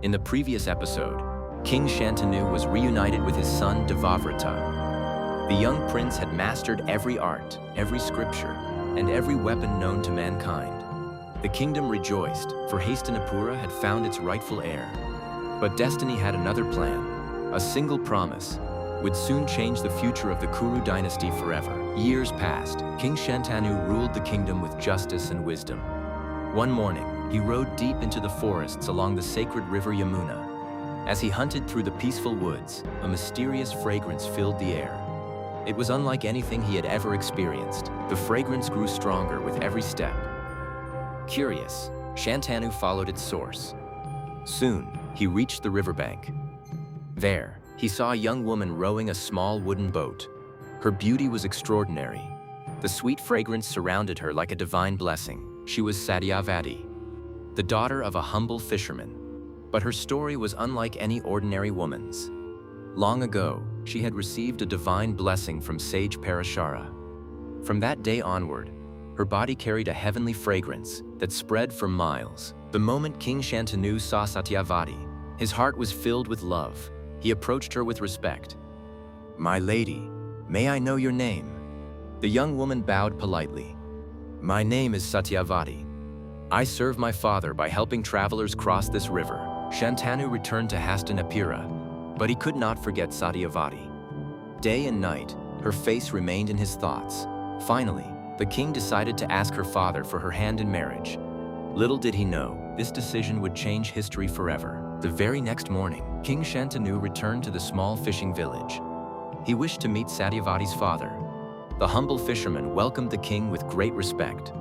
In the previous episode, King Shantanu was reunited with his son Devavrata. The young prince had mastered every art, every scripture, and every weapon known to mankind. The kingdom rejoiced, for Hastinapura had found its rightful heir. But destiny had another plan. A single promise would soon change the future of the Kuru dynasty forever. Years passed. King Shantanu ruled the kingdom with justice and wisdom. One morning, he rode deep into the forests along the sacred river Yamuna. As he hunted through the peaceful woods, a mysterious fragrance filled the air. It was unlike anything he had ever experienced. The fragrance grew stronger with every step. Curious, Shantanu followed its source. Soon, he reached the riverbank. There, he saw a young woman rowing a small wooden boat. Her beauty was extraordinary. The sweet fragrance surrounded her like a divine blessing. She was Satyavati, the daughter of a humble fisherman. But her story was unlike any ordinary woman's. Long ago, she had received a divine blessing from sage Parashara. From that day onward, her body carried a heavenly fragrance that spread for miles. The moment King Shantanu saw Satyavati, his heart was filled with love. He approached her with respect. "My lady, may I know your name?" The young woman bowed politely. "My name is Satyavati. I serve my father by helping travelers cross this river." Shantanu returned to Hastinapura, but he could not forget Satyavati. Day and night, her face remained in his thoughts. Finally, the king decided to ask her father for her hand in marriage. Little did he know, this decision would change history forever. The very next morning, King Shantanu returned to the small fishing village. He wished to meet Satyavati's father. The humble fisherman welcomed the king with great respect.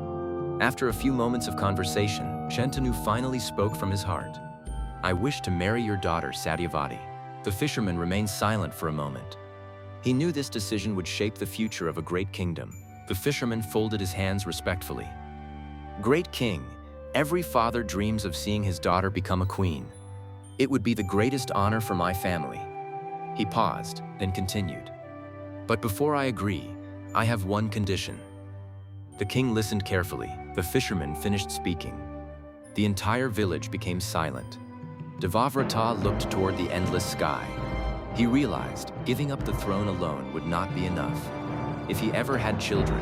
After a few moments of conversation, Shantanu finally spoke from his heart. "I wish to marry your daughter, Satyavati." The fisherman remained silent for a moment. He knew this decision would shape the future of a great kingdom. The fisherman folded his hands respectfully. "Great king, every father dreams of seeing his daughter become a queen. It would be the greatest honor for my family." He paused, then continued. "But before I agree, I have one condition." The king listened carefully. The fisherman finished speaking. The entire village became silent. Devavrata looked toward the endless sky. He realized giving up the throne alone would not be enough. If he ever had children,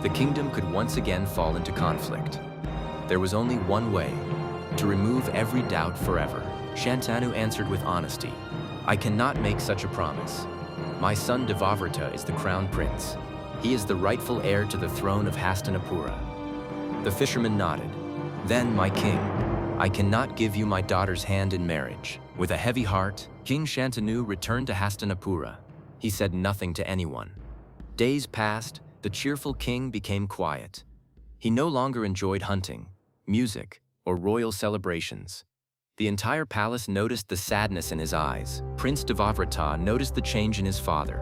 the kingdom could once again fall into conflict. There was only one way: to remove every doubt forever. Shantanu answered with honesty, "I cannot make such a promise. My son Devavrata is the crown prince. He is the rightful heir to the throne of Hastinapura." The fisherman nodded. "Then, my king, I cannot give you my daughter's hand in marriage." With a heavy heart, King Shantanu returned to Hastinapura. He said nothing to anyone. Days passed, the cheerful king became quiet. He no longer enjoyed hunting, music, or royal celebrations. The entire palace noticed the sadness in his eyes. Prince Devavrata noticed the change in his father.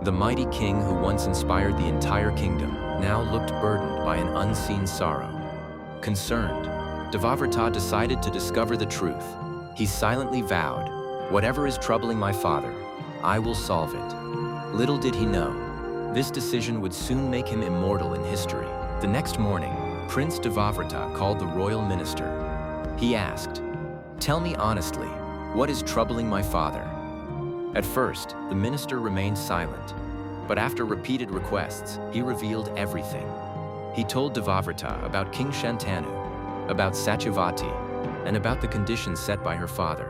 The mighty king who once inspired the entire kingdom now looked burdened by an unseen sorrow. Concerned, Devavrata decided to discover the truth. He silently vowed, "Whatever is troubling my father, I will solve it." Little did he know, this decision would soon make him immortal in history. The next morning, Prince Devavrata called the royal minister. He asked, "Tell me honestly, what is troubling my father?" At first, the minister remained silent, but after repeated requests, he revealed everything. He told Devavrata about King Shantanu, about Satyavati, and about the conditions set by her father.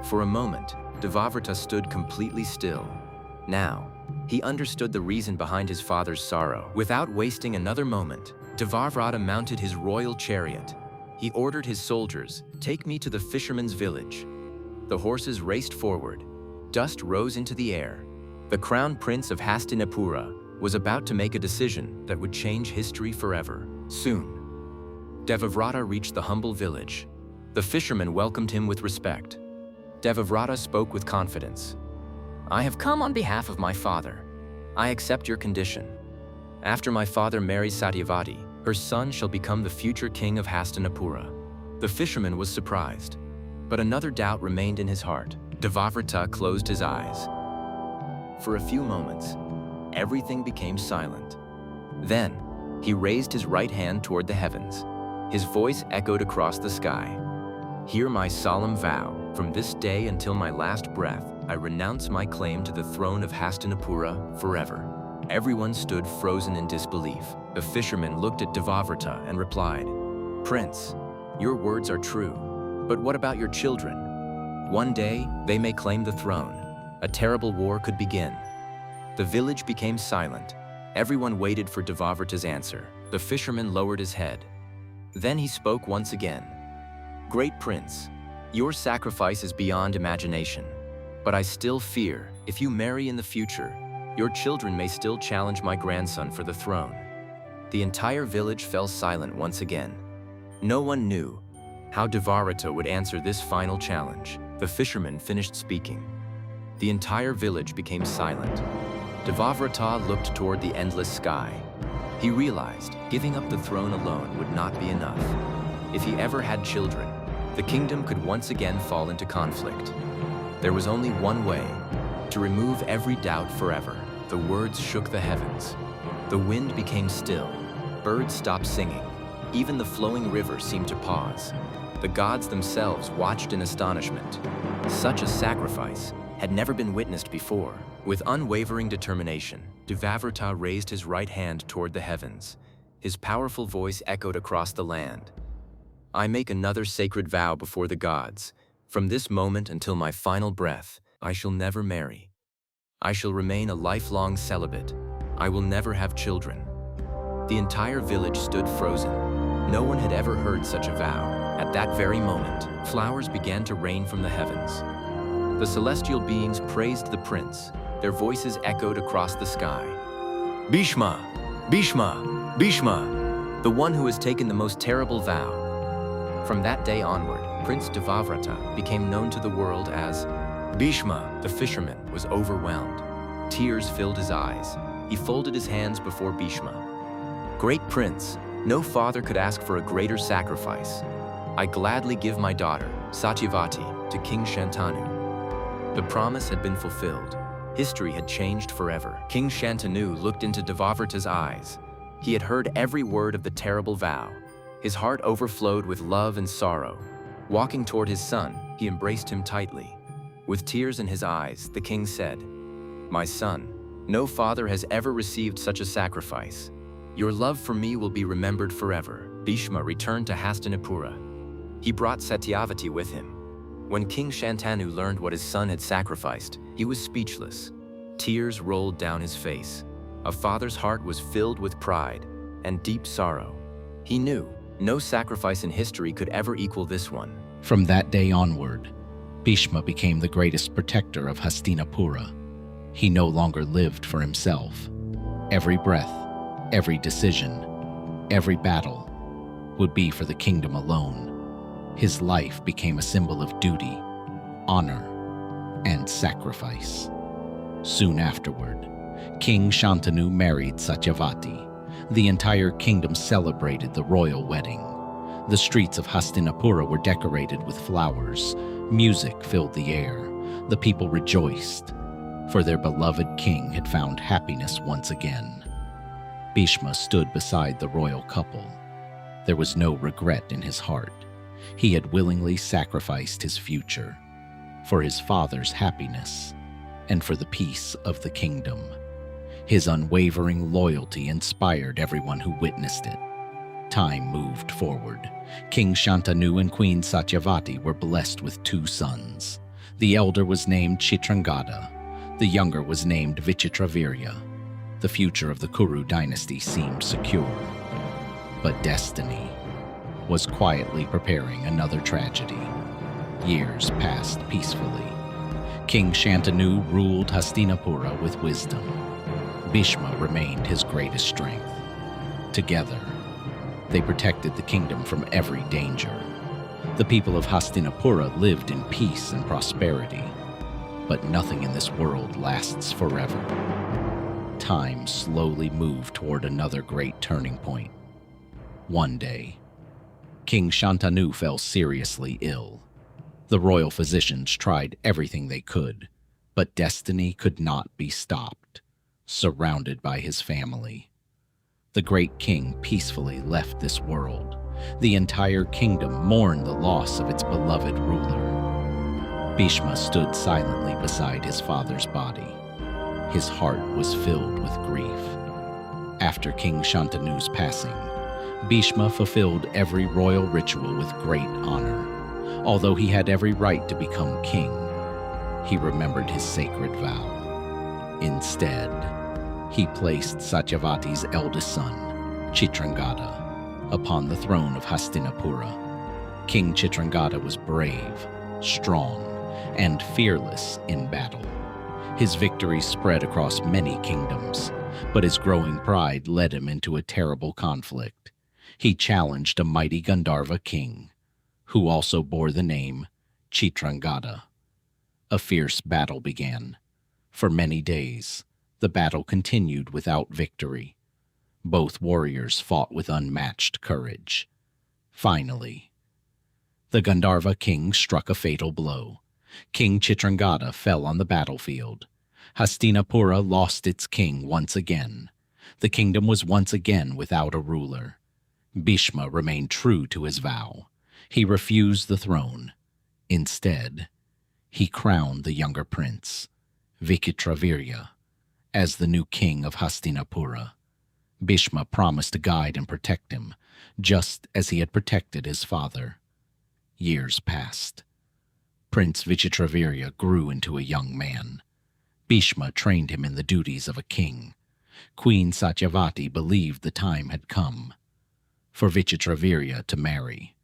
For a moment, Devavrata stood completely still. Now, he understood the reason behind his father's sorrow. Without wasting another moment, Devavrata mounted his royal chariot. He ordered his soldiers, "Take me to the fisherman's village." The horses raced forward. Dust rose into the air. The crown prince of Hastinapura was about to make a decision that would change history forever. Soon, Devavrata reached the humble village. The fisherman welcomed him with respect. Devavrata spoke with confidence. "I have come on behalf of my father. I accept your condition. After my father marries Satyavati, her son shall become the future king of Hastinapura." The fisherman was surprised, but another doubt remained in his heart. Devavrata closed his eyes. For a few moments, everything became silent. Then, he raised his right hand toward the heavens. His voice echoed across the sky. "Hear my solemn vow. From this day until my last breath, I renounce my claim to the throne of Hastinapura forever." Everyone stood frozen in disbelief. The fisherman looked at Devavrata and replied, "Prince, your words are true, but what about your children? One day, they may claim the throne. A terrible war could begin." The village became silent. Everyone waited for Devavrata's answer. The fisherman lowered his head. Then he spoke once again. "Great prince, your sacrifice is beyond imagination. But I still fear, if you marry in the future, your children may still challenge my grandson for the throne." The entire village fell silent once again. No one knew how Devavrata would answer this final challenge. The fisherman finished speaking. The entire village became silent. Devavrata looked toward the endless sky. He realized giving up the throne alone would not be enough. If he ever had children, the kingdom could once again fall into conflict. There was only one way: to remove every doubt forever. The words shook the heavens. The wind became still. Birds stopped singing. Even the flowing river seemed to pause. The gods themselves watched in astonishment. Such a sacrifice had never been witnessed before. With unwavering determination, Devavrata raised his right hand toward the heavens. His powerful voice echoed across the land. "I make another sacred vow before the gods. From this moment until my final breath, I shall never marry. I shall remain a lifelong celibate. I will never have children." The entire village stood frozen. No one had ever heard such a vow. At that very moment, flowers began to rain from the heavens. The celestial beings praised the prince. Their voices echoed across the sky. "Bhishma! Bhishma! Bhishma! The one who has taken the most terrible vow." From that day onward, Prince Devavrata became known to the world as Bhishma. The fisherman was overwhelmed. Tears filled his eyes. He folded his hands before Bhishma. "Great prince, no father could ask for a greater sacrifice. I gladly give my daughter, Satyavati, to King Shantanu." The promise had been fulfilled. History had changed forever. King Shantanu looked into Devavrata's eyes. He had heard every word of the terrible vow. His heart overflowed with love and sorrow. Walking toward his son, he embraced him tightly. With tears in his eyes, the king said, "My son, no father has ever received such a sacrifice. Your love for me will be remembered forever." Bhishma returned to Hastinapura. He brought Satyavati with him. When King Shantanu learned what his son had sacrificed, he was speechless. Tears rolled down his face. A father's heart was filled with pride and deep sorrow. He knew no sacrifice in history could ever equal this one. From that day onward, Bhishma became the greatest protector of Hastinapura. He no longer lived for himself. Every breath, every decision, every battle would be for the kingdom alone. His life became a symbol of duty, honor, and sacrifice. Soon afterward, King Shantanu married Satyavati. The entire kingdom celebrated the royal wedding. The streets of Hastinapura were decorated with flowers. Music filled the air. The people rejoiced, for their beloved king had found happiness once again. Bhishma stood beside the royal couple. There was no regret in his heart. He had willingly sacrificed his future for his father's happiness and for the peace of the kingdom. His unwavering loyalty inspired everyone who witnessed it. Time moved forward. King Shantanu and Queen Satyavati were blessed with 2 sons. The elder was named Chitrangada. The younger was named Vichitravirya. The future of the Kuru dynasty seemed secure. But destiny was quietly preparing another tragedy. Years passed peacefully. King Shantanu ruled Hastinapura with wisdom. Bhishma remained his greatest strength. Together, they protected the kingdom from every danger. The people of Hastinapura lived in peace and prosperity. But nothing in this world lasts forever. Time slowly moved toward another great turning point. One day, King Shantanu fell seriously ill. The royal physicians tried everything they could, but destiny could not be stopped. Surrounded by his family, the great king peacefully left this world. The entire kingdom mourned the loss of its beloved ruler. Bhishma stood silently beside his father's body. His heart was filled with grief. After King Shantanu's passing, Bhishma fulfilled every royal ritual with great honor. Although he had every right to become king, he remembered his sacred vow. Instead, he placed Satyavati's eldest son, Chitrangada, upon the throne of Hastinapura. King Chitrangada was brave, strong, and fearless in battle. His victories spread across many kingdoms, but his growing pride led him into a terrible conflict. He challenged a mighty Gandharva king, who also bore the name Chitrangada. A fierce battle began. For many days, the battle continued without victory. Both warriors fought with unmatched courage. Finally, the Gandharva king struck a fatal blow. King Chitrangada fell on the battlefield. Hastinapura lost its king once again. The kingdom was once again without a ruler. Bhishma remained true to his vow. He refused the throne. Instead, he crowned the younger prince, Vichitravirya, as the new king of Hastinapura. Bhishma promised to guide and protect him, just as he had protected his father. Years passed. Prince Vichitravirya grew into a young man. Bhishma trained him in the duties of a king. Queen Satyavati believed the time had come for Vichitravirya to marry.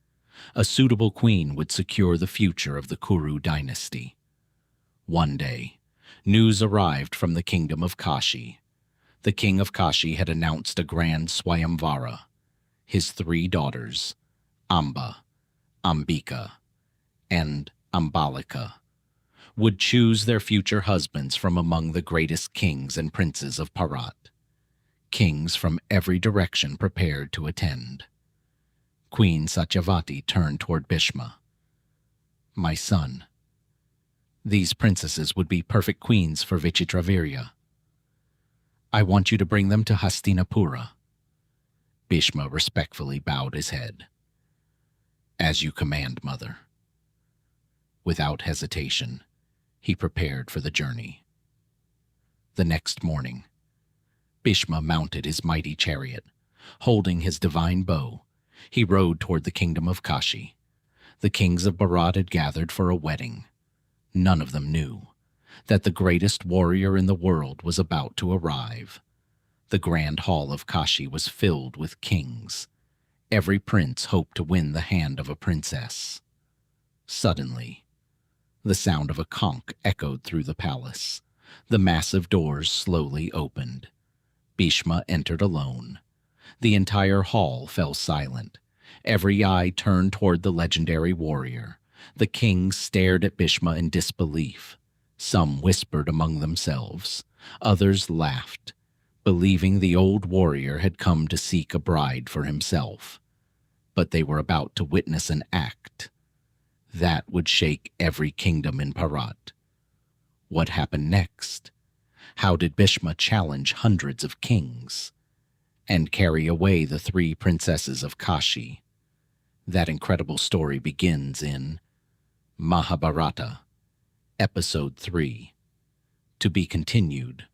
A suitable queen would secure the future of the Kuru dynasty. One day, news arrived from the kingdom of Kashi. The king of Kashi had announced a grand Swayamvara. His 3 daughters, Amba, Ambika, and Ambalika, would choose their future husbands from among the greatest kings and princes of Bharat. Kings from every direction prepared to attend. Queen Satyavati turned toward Bhishma. "My son, these princesses would be perfect queens for Vichitravirya. I want you to bring them to Hastinapura." Bhishma respectfully bowed his head. "As you command, mother." Without hesitation, he prepared for the journey. The next morning, Bhishma mounted his mighty chariot. Holding his divine bow, he rode toward the kingdom of Kashi. The kings of Bharat had gathered for a wedding. None of them knew that the greatest warrior in the world was about to arrive. The grand hall of Kashi was filled with kings. Every prince hoped to win the hand of a princess. Suddenly, the sound of a conch echoed through the palace. The massive doors slowly opened. Bhishma entered alone. The entire hall fell silent. Every eye turned toward the legendary warrior. The kings stared at Bhishma in disbelief. Some whispered among themselves. Others laughed, believing the old warrior had come to seek a bride for himself. But they were about to witness an act that would shake every kingdom in Bharat. What happened next? How did Bhishma challenge hundreds of kings and carry away the 3 princesses of Kashi? That incredible story begins in Mahabharata, Episode 3, to be continued